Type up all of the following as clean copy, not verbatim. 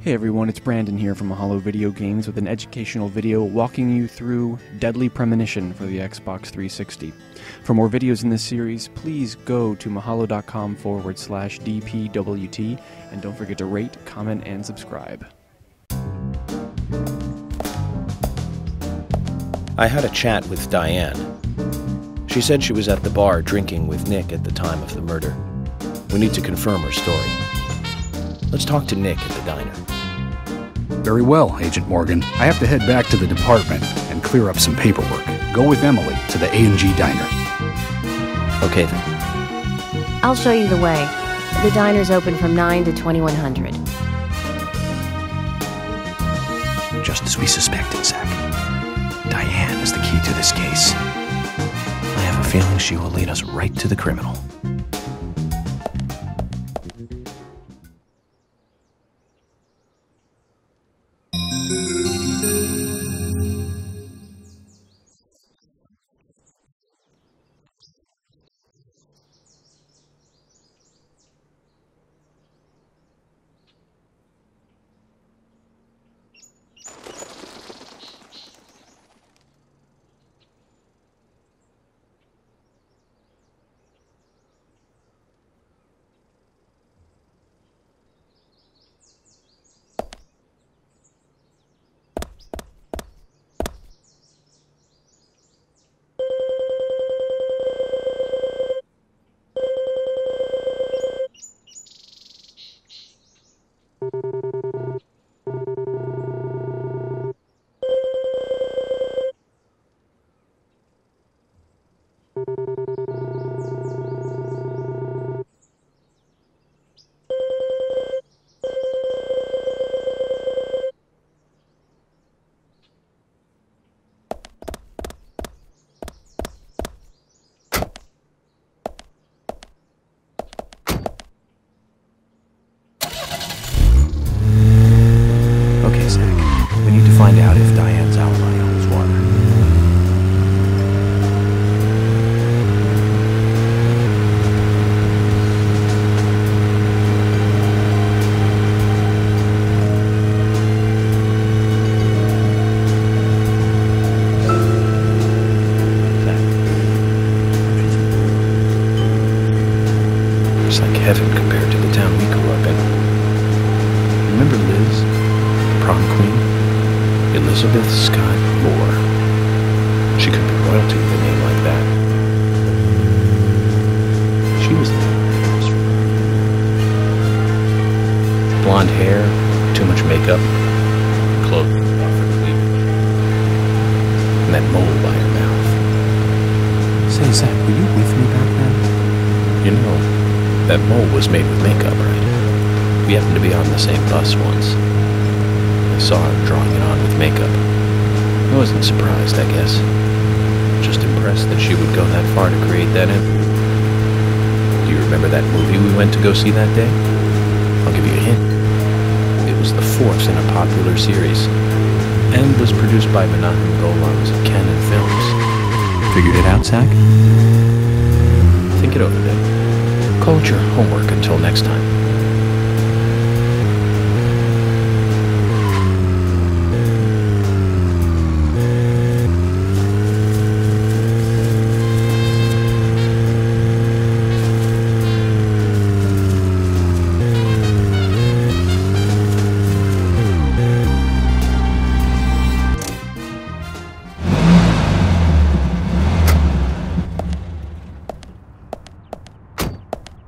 Hey everyone, it's Brandon here from Mahalo Video Games with an educational video walking you through Deadly Premonition for the Xbox 360. For more videos in this series, please go to mahalo.com/DPWT and don't forget to rate, comment, and subscribe. I had a chat with Diane. She said she was at the bar drinking with Nick at the time of the murder. We need to confirm her story. Let's talk to Nick at the diner. Very well, Agent Morgan. I have to head back to the department and clear up some paperwork. Go with Emily to the A&G diner. Okay then. I'll show you the way. The diner's open from 9 to 2100. Just as we suspected, Zach. Diane is the key to this case. I have a feeling she will lead us right to the criminal. Find out if Diane's alibi holds water. It's like heaven compared to the town we grew up in. Remember Liz, the prom queen? Elizabeth Scott Moore. She could be royalty with a name like that. She was the blonde hair, too much makeup, clothing not for cleavage, and that mole by her mouth. Say, Zach, were you with me back then? You know, that mole was made with makeup, right? We happened to be on the same bus once. I saw her drawing it on with makeup. I wasn't surprised, I guess. Just impressed that she would go that far to create that image. Do you remember that movie we went to go see that day? I'll give you a hint. It was the fourth in a popular series, and was produced by Mahalo Golan's Canon Films. Figured it out, Zach? Think it over, then. Call it your homework until next time.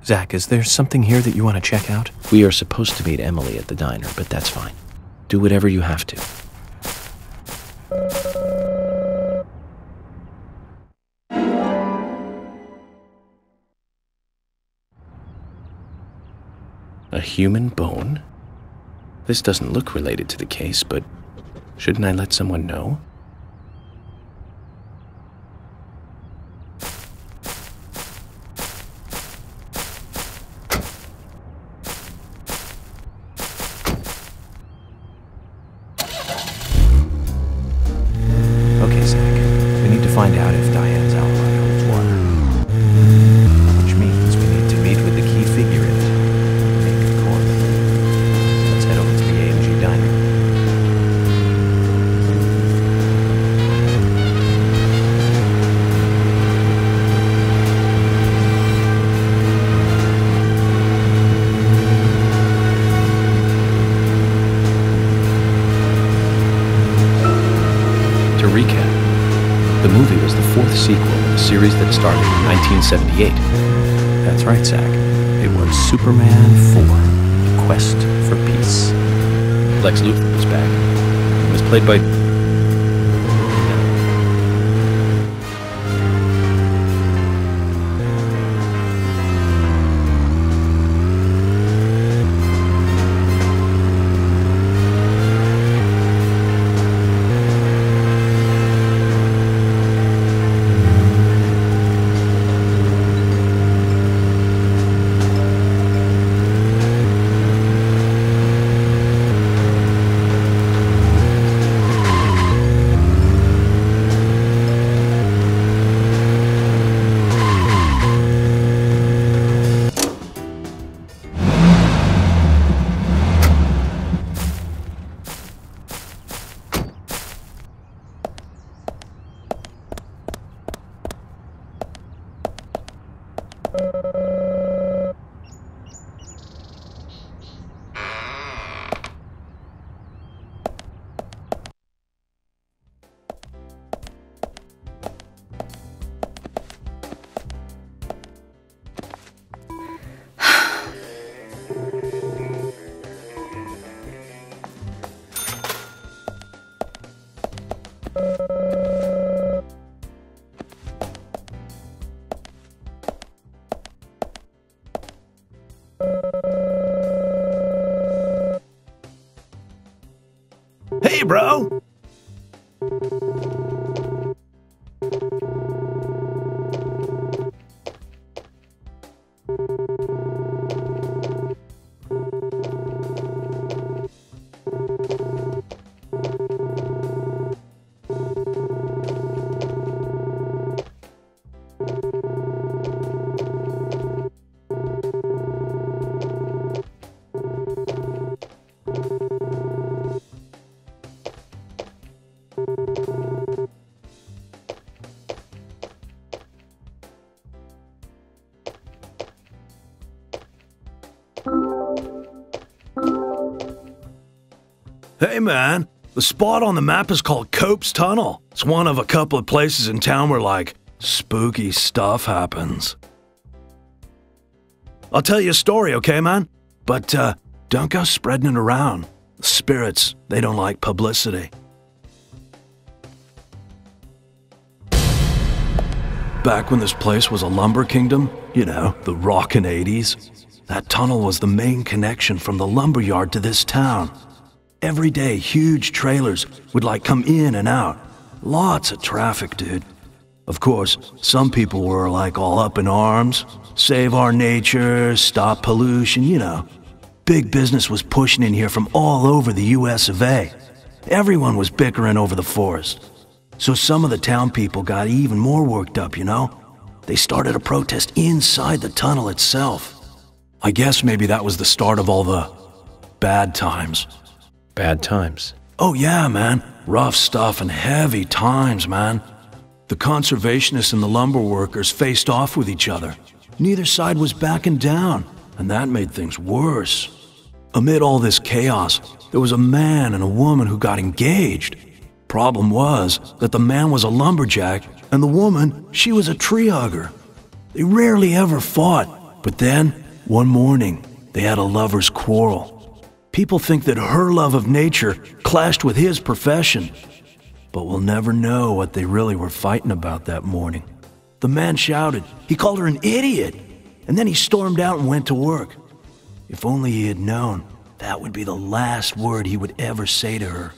Zach, is there something here that you want to check out? We are supposed to meet Emily at the diner, but that's fine. Do whatever you have to. A human bone? This doesn't look related to the case, but shouldn't I let someone know? Find out if Diane's alibi holds water. Which means we need to meet with the key figure in it, Nick Corman. Let's head over to the A&G To recap, the movie was the fourth sequel in a series that started in 1978. That's right, Zach. It was Superman 4, Quest for Peace. Lex Luthor was back. It was played by... Hey, bro! Hey man, the spot on the map is called Cope's Tunnel. It's one of a couple of places in town where, like, spooky stuff happens. I'll tell you a story, okay, man? But, don't go spreading it around. The spirits, they don't like publicity. Back when this place was a lumber kingdom, you know, the rockin' 80s, that tunnel was the main connection from the lumberyard to this town. Every day, huge trailers would like come in and out. Lots of traffic, dude. Of course, some people were like all up in arms. Save our nature, stop pollution, you know. Big business was pushing in here from all over the US of A. Everyone was bickering over the forest. So some of the town people got even more worked up, you know? They started a protest inside the tunnel itself. I guess maybe that was the start of all the bad times. Bad times. Oh yeah, man. Rough stuff and heavy times, man. The conservationists and the lumber workers faced off with each other. Neither side was backing down, and that made things worse. Amid all this chaos, there was a man and a woman who got engaged. Problem was that the man was a lumberjack, and the woman, she was a tree hugger. They rarely ever fought, but then, one morning, they had a lover's quarrel. People think that her love of nature clashed with his profession, but we'll never know what they really were fighting about that morning. The man shouted, he called her an idiot, and then he stormed out and went to work. If only he had known, that would be the last word he would ever say to her.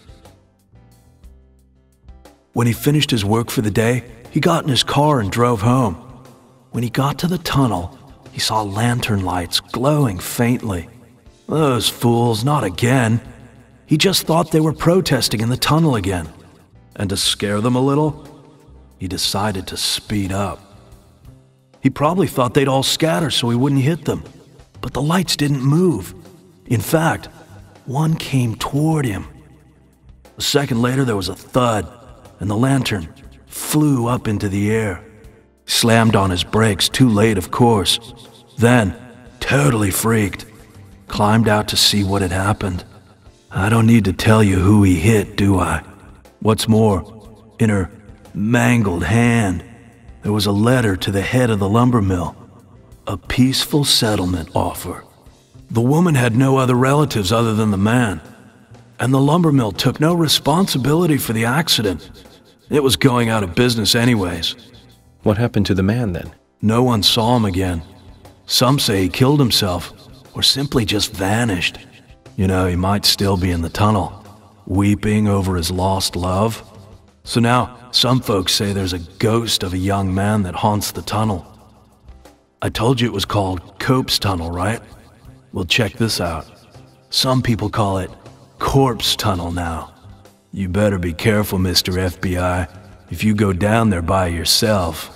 When he finished his work for the day, he got in his car and drove home. When he got to the tunnel, he saw lantern lights glowing faintly. Those fools, not again. He just thought they were protesting in the tunnel again. And to scare them a little, he decided to speed up. He probably thought they'd all scatter so he wouldn't hit them. But the lights didn't move. In fact, one came toward him. A second later, there was a thud, and the lantern flew up into the air. Slammed on his brakes, too late, of course. Then, totally freaked, climbed out to see what had happened. I don't need to tell you who he hit, do I? What's more, In her mangled hand, there was a letter to the head of the lumber mill. A peaceful settlement offer. The woman had no other relatives other than the man, and the lumber mill took no responsibility for the accident. It was going out of business anyways. What happened to the man then? No one saw him again. Some say he killed himself, or simply just vanished. You know, he might still be in the tunnel, weeping over his lost love. So now, some folks say there's a ghost of a young man that haunts the tunnel. I told you it was called Cope's Tunnel, right? Well, check this out. Some people call it Corpse Tunnel now. You better be careful, Mr. FBI, if you go down there by yourself.